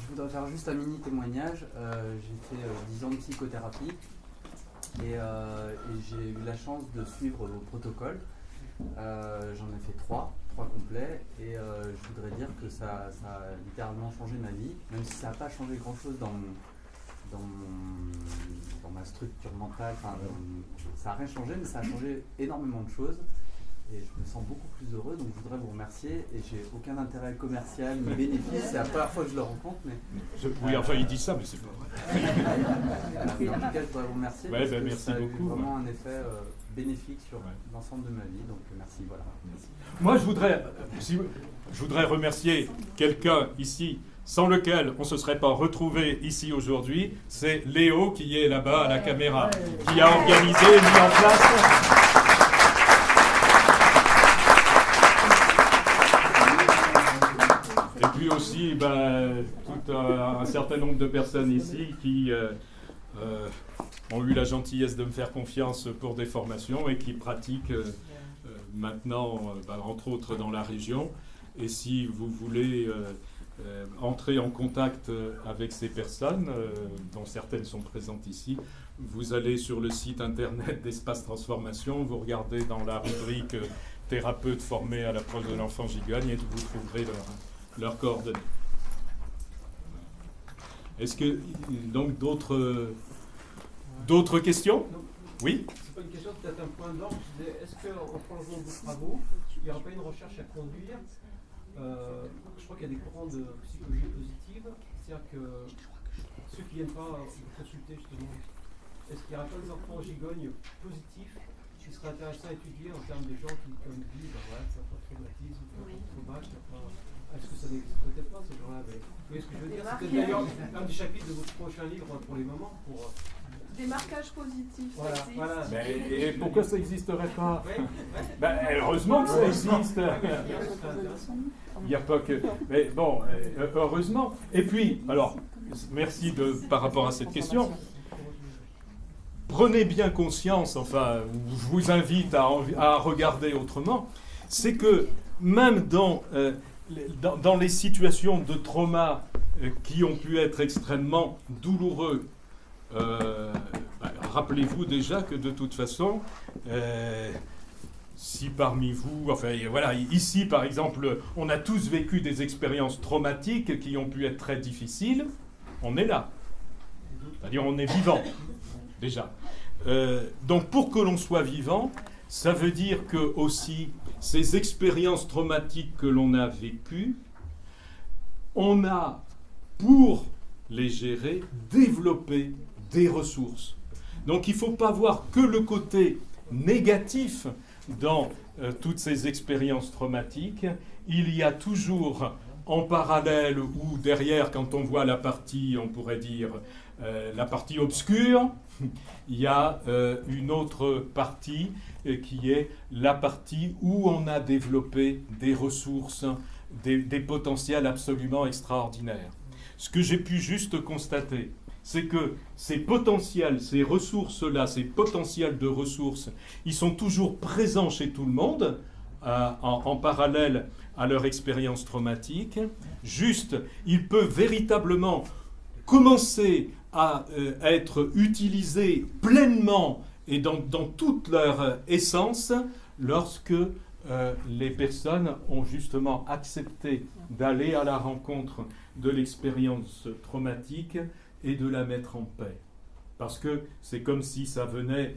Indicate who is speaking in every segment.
Speaker 1: voudrais faire juste un mini témoignage. J'ai fait 10 ans de psychothérapie et j'ai eu la chance de suivre vos protocoles. J'en ai fait 3 complets et je voudrais dire que ça a littéralement changé ma vie, même si ça n'a pas changé grand-chose dans ma structure mentale. Ça n'a rien changé, mais ça a changé énormément de choses. Et je me sens beaucoup plus heureux, donc je voudrais vous remercier. Et j'ai aucun intérêt commercial ni bénéfice, c'est la première fois que je le rencontre. Mais
Speaker 2: oui, enfin, il dit ça, mais c'est pas vrai.
Speaker 1: En tout cas, je voudrais vous remercier parce que
Speaker 2: merci
Speaker 1: ça a eu
Speaker 2: beaucoup.
Speaker 1: vraiment un effet bénéfique sur l'ensemble de ma vie. Donc merci, voilà.
Speaker 2: Moi, je voudrais remercier quelqu'un ici sans lequel on ne se serait pas retrouvé ici aujourd'hui. C'est Léo qui est là-bas à la caméra, qui a organisé, mis en place. Et puis aussi, tout un certain nombre de personnes ici qui ont eu la gentillesse de me faire confiance pour des formations et qui pratiquent maintenant, entre autres dans la région. Et si vous voulez entrer en contact avec ces personnes, dont certaines sont présentes ici, vous allez sur le site internet d'Espace Transformation, vous regardez dans la rubrique thérapeute formé à l'approche de l'enfant gigogne et vous trouverez leurs coordonnées. Est-ce que donc d'autres questions? Oui.
Speaker 3: C'est pas une question, c'est peut-être un point d'ordre. Est-ce qu'en prolongement de vos travaux, il n'y aura pas une recherche à conduire? Je crois qu'il y a des courants de psychologie positive, c'est-à-dire que ceux qui ne viennent pas vous consulter justement, est-ce qu'il n'y aura pas des enfants gigognes positifs qui seraient intéressants à étudier en termes des gens qui, comme dit, ça pas de traumatisme, ça pas de traumatisme, est-ce que ça n'existe peut-être pas ces gens-là? Vous voyez ce que je veux dire? C'est peut-être d'ailleurs un des chapitres de votre prochain livre pour les moments.
Speaker 4: Des marquages positifs,
Speaker 3: voilà,
Speaker 4: ça existe.
Speaker 3: Voilà.
Speaker 2: Et pourquoi ça n'existerait pas? Heureusement que ça existe. Il n'y a pas que... Mais bon, heureusement. Et puis, alors, merci par rapport à cette question. Prenez bien conscience, enfin, je vous invite à regarder autrement, c'est que même dans les situations de trauma qui ont pu être extrêmement douloureux, rappelez-vous déjà que de toute façon, si parmi vous, enfin voilà, ici par exemple, on a tous vécu des expériences traumatiques qui ont pu être très difficiles, on est là. C'est-à-dire on est vivant, déjà. Donc pour que l'on soit vivant, ça veut dire que aussi ces expériences traumatiques que l'on a vécues, on a, pour les gérer, développé des ressources. Donc il ne faut pas voir que le côté négatif dans toutes ces expériences traumatiques. Il y a toujours en parallèle ou derrière, quand on voit la partie, on pourrait dire, la partie obscure, il y a une autre partie qui est la partie où on a développé des ressources, des potentiels absolument extraordinaires. Ce que j'ai pu juste constater, c'est que ces potentiels, ces ressources-là, ces potentiels de ressources, ils sont toujours présents chez tout le monde, en parallèle à leur expérience traumatique. Juste, ils peuvent véritablement commencer à être utilisés pleinement et dans toute leur essence lorsque les personnes ont justement accepté d'aller à la rencontre de l'expérience traumatique et de la mettre en paix. Parce que c'est comme si ça venait,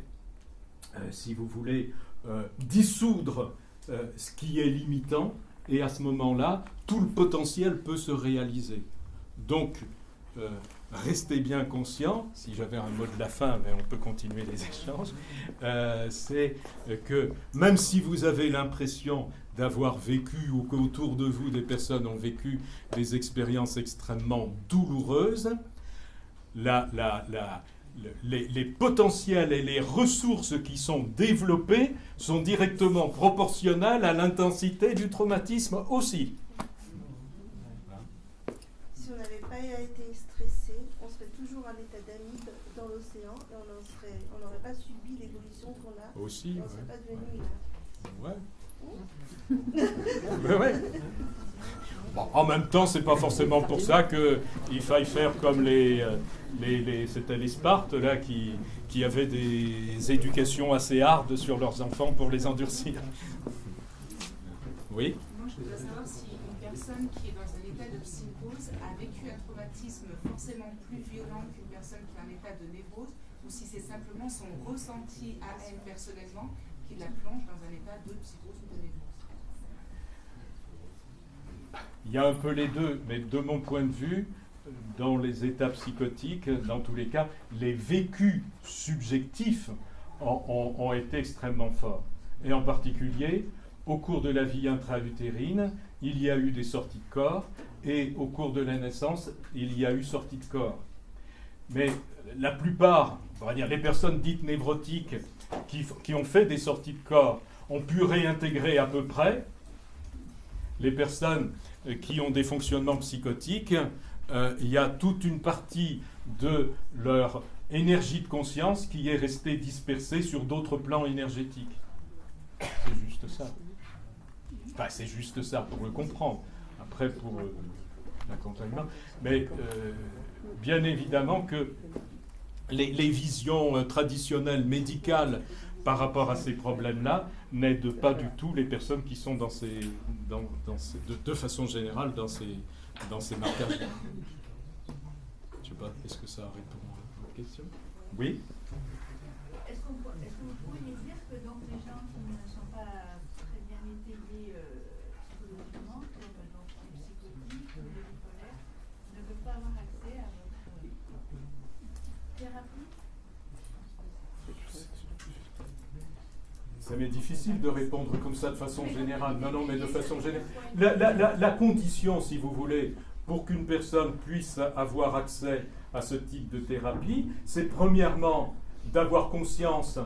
Speaker 2: si vous voulez, dissoudre ce qui est limitant, et à ce moment-là, tout le potentiel peut se réaliser. Donc, restez bien conscients, si j'avais un mot de la fin, mais on peut continuer les échanges, c'est que même si vous avez l'impression d'avoir vécu ou qu'autour de vous des personnes ont vécu des expériences extrêmement douloureuses, les potentiels et les ressources qui sont développées sont directement proportionnelles à l'intensité du traumatisme aussi.
Speaker 5: Si on n'avait pas été stressé, on serait toujours en état d'amide dans l'océan et on n'aurait pas subi l'évolution qu'on a.
Speaker 2: Aussi,
Speaker 5: on ne serait pas devenu là.
Speaker 2: Ouais. Mais ouais. Bon, en même temps, c'est pas forcément pour ça qu'il faille faire comme c'était les Spartes là qui avaient des éducations assez hardes sur leurs enfants pour les endurcir. Oui.
Speaker 6: Moi, je voudrais savoir si une personne qui est dans un état de psychose a vécu un traumatisme forcément plus violent qu'une personne qui est en état de névrose, ou si c'est simplement son ressenti à elle personnellement qui la plonge dans un état de psychose ou de névrose.
Speaker 2: Il y a un peu les deux, mais de mon point de vue, dans les états psychotiques, dans tous les cas, les vécus subjectifs ont été extrêmement forts. Et en particulier, au cours de la vie intra-utérine, il y a eu des sorties de corps, et au cours de la naissance, il y a eu sortie de corps. Mais la plupart, on va dire les personnes dites névrotiques qui ont fait des sorties de corps, ont pu réintégrer à peu près. Les personnes qui ont des fonctionnements psychotiques, il y a toute une partie de leur énergie de conscience qui est restée dispersée sur d'autres plans énergétiques. C'est juste ça. Enfin, c'est juste ça pour le comprendre. Après, pour l'accompagnement. Mais bien évidemment que les visions traditionnelles médicales par rapport à ces problèmes-là n'aident pas du tout les personnes qui sont de façon générale dans ces marquages. Je sais pas, est-ce que ça répond à votre question? Oui.
Speaker 7: Est-ce que vous pourriez dire que donc les gens qui ne sont pas très bien étayés psychologiquement, comme donc les psychotiques ou les bipolaires, ne peuvent pas avoir accès à votre thérapie?
Speaker 2: Ça m'est difficile de répondre comme ça de façon générale. Non, mais de façon générale. La condition, si vous voulez, pour qu'une personne puisse avoir accès à ce type de thérapie, c'est premièrement d'avoir conscience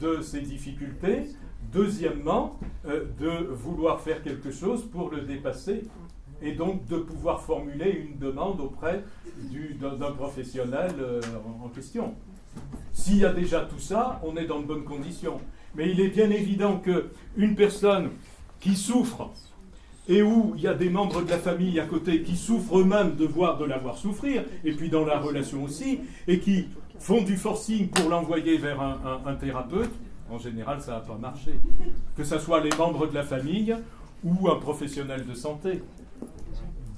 Speaker 2: de ses difficultés, deuxièmement, de vouloir faire quelque chose pour le dépasser, et donc de pouvoir formuler une demande auprès d'un professionnel en question. S'il y a déjà tout ça, on est dans de bonnes conditions. Mais il est bien évident qu'une personne qui souffre, et où il y a des membres de la famille à côté qui souffrent eux-mêmes de la voir souffrir, et puis dans la relation aussi, et qui font du forcing pour l'envoyer vers un thérapeute, en général ça n'a pas marché. Que ce soit les membres de la famille ou un professionnel de santé.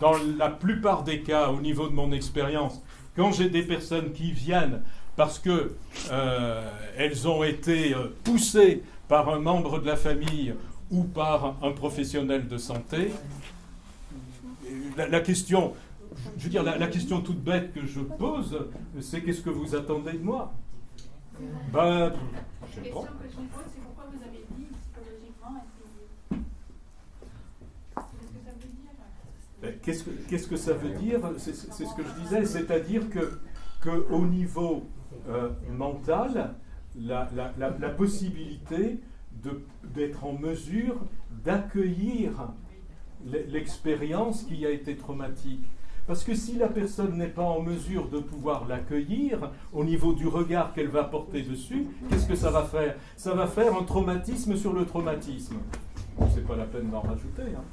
Speaker 2: Dans la plupart des cas, au niveau de mon expérience, quand j'ai des personnes qui viennent parce qu'elles ont été poussées par un membre de la famille ou par un professionnel de santé, la question, je veux dire, la question toute bête que je pose, c'est qu'est-ce que vous attendez de moi? Ben, je sais pas.
Speaker 7: La question que je me pose, c'est pourquoi vous avez dit psychologiquement étayé? Qu'est-ce que ça veut dire?
Speaker 2: Ben, qu'est-ce que ça veut dire? C'est ce que je disais, c'est-à-dire qu'au niveau mental, la possibilité d'être en mesure d'accueillir l'expérience qui a été traumatique. Parce que si la personne n'est pas en mesure de pouvoir l'accueillir, au niveau du regard qu'elle va porter dessus, qu'est-ce que ça va faire? Ça va faire un traumatisme sur le traumatisme. C'est pas la peine d'en rajouter. Hein.